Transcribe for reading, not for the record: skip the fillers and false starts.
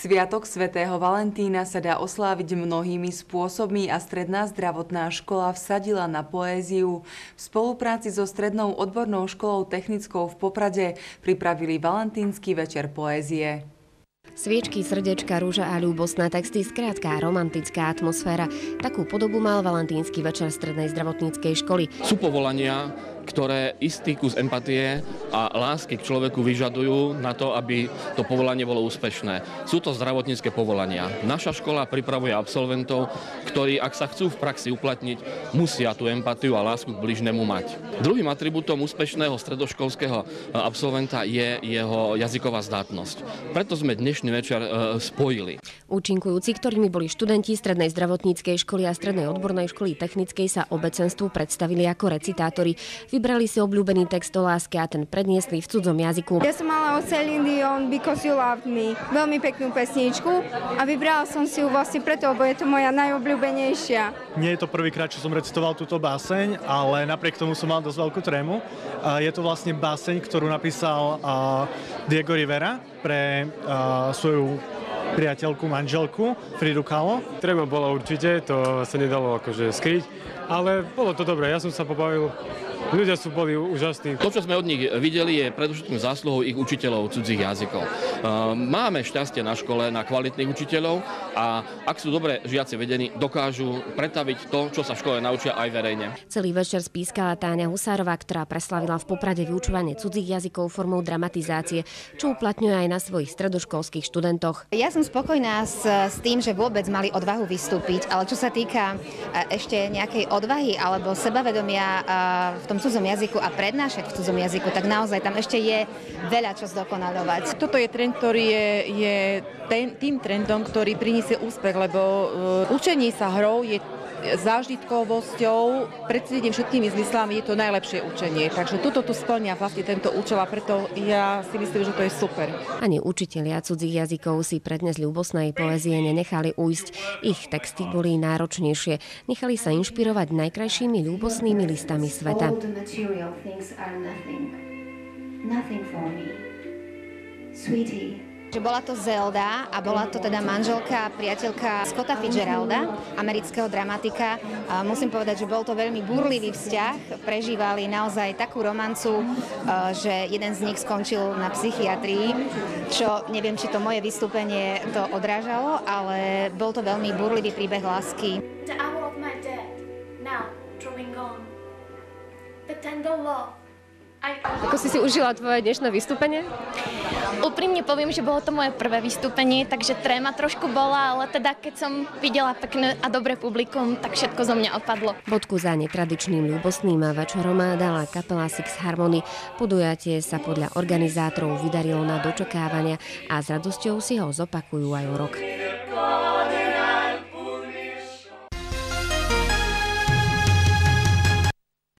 Sviatok svätého Valentína sa dá osláviť mnohými spôsobmi a Stredná zdravotná škola vsadila na poéziu. V spolupráci so Strednou odbornou školou technickou v Poprade pripravili valentínsky večer poézie. Sviečky, srdiečka, rúža a ľúbostné texty, skrátka romantická atmosféra. Takú podobu mal valentínsky večer Strednej zdravotníckej školy. Sú povolania, ktoré istý kus empatie a lásky k človeku vyžadujú na to, aby to povolanie bolo úspešné. Sú to zdravotnícke povolania. Naša škola pripravuje absolventov, ktorí, ak sa chcú v praxi uplatniť, musia tú empatiu a lásku k bližnému mať. Druhým atribútom úspešného stredoškolského absolventa je jeho jazyková zdatnosť. Preto sme dnešný večer spojili. Účinkujúci, ktorými boli študenti Strednej zdravotníckej školy a Strednej odbornej školy technickej, sa obecenstvu predstavili ako recitátori. Vybrali si obľúbený text o láske a ten predniesli v cudzom jazyku. Ja som mala od Celine Dion Because You Loved Me. Veľmi peknú pesničku a vybrala som si ju vlastne preto, lebo je to moja najobľúbenejšia. Nie je to prvýkrát, čo som recitoval túto báseň, ale napriek tomu som mal dosť veľkú trému. Je to vlastne báseň, ktorú napísal Diego Rivera pre svoju priateľku, manželku Fridu Kahlo. Tréma bola určite, to sa nedalo akože skryť, ale bolo to dobré, ja som sa pobavil. Ľudia boli úžasní. To, čo sme od nich videli, je predovšetkým zásluhou ich učiteľov cudzích jazykov. Máme šťastie na škole na kvalitných učiteľov a ak sú dobre žiaci vedení, dokážu pretaviť to, čo sa v škole naučia, aj verejne. Celý večer spískala Táňa Husárová, ktorá preslavila v Poprade vyučovanie cudzích jazykov formou dramatizácie, čo uplatňuje aj na svojich stredoškolských študentoch. Ja som spokojná s tým, že vôbec mali odvahu vystúpiť, ale čo sa týka ešte nejakej odvahy alebo sebavedomia v tom cudzom jazyku a prednášať v cudzom jazyku, tak naozaj tam ešte je veľa čo zdokonaľovať. Toto je trend, ktorý je tým trendom, ktorý priniesie úspech, lebo učenie sa hrou je zážitkovosťou, predsedenie všetkými zmyslami je to najlepšie učenie. Takže toto tu splňa vlastne tento účel a preto ja si myslím, že to je super. Ani učitelia cudzích jazykov si prednes ľúbostnej poézie nenechali ujsť. Ich texty boli náročnejšie. Nechali sa inšpirovať najkrajšími ľúbostnými listami sveta. Že bola to Zelda a bola to teda manželka a priateľka Scotta Fitzgeralda, amerického dramatika. A musím povedať, že bol to veľmi burlivý vzťah. Prežívali naozaj takú romancu, že jeden z nich skončil na psychiatrii, čo neviem, či to moje vystúpenie to odrážalo, ale bol to veľmi burlivý príbeh lásky. The hour of my death, now drawing on. The tender love. Ako si užila tvoje dnešné vystúpenie? Úprimne poviem, že bolo to moje prvé vystúpenie, takže tréma trošku bola, ale teda keď som videla pekné a dobré publikum, tak všetko zo mňa opadlo. Bodku za netradičným ľúbostným večerom dala kapela Six Harmony. Podujatie sa podľa organizátorov vydarilo na dočakávania a s radosťou si ho zopakujú aj o rok.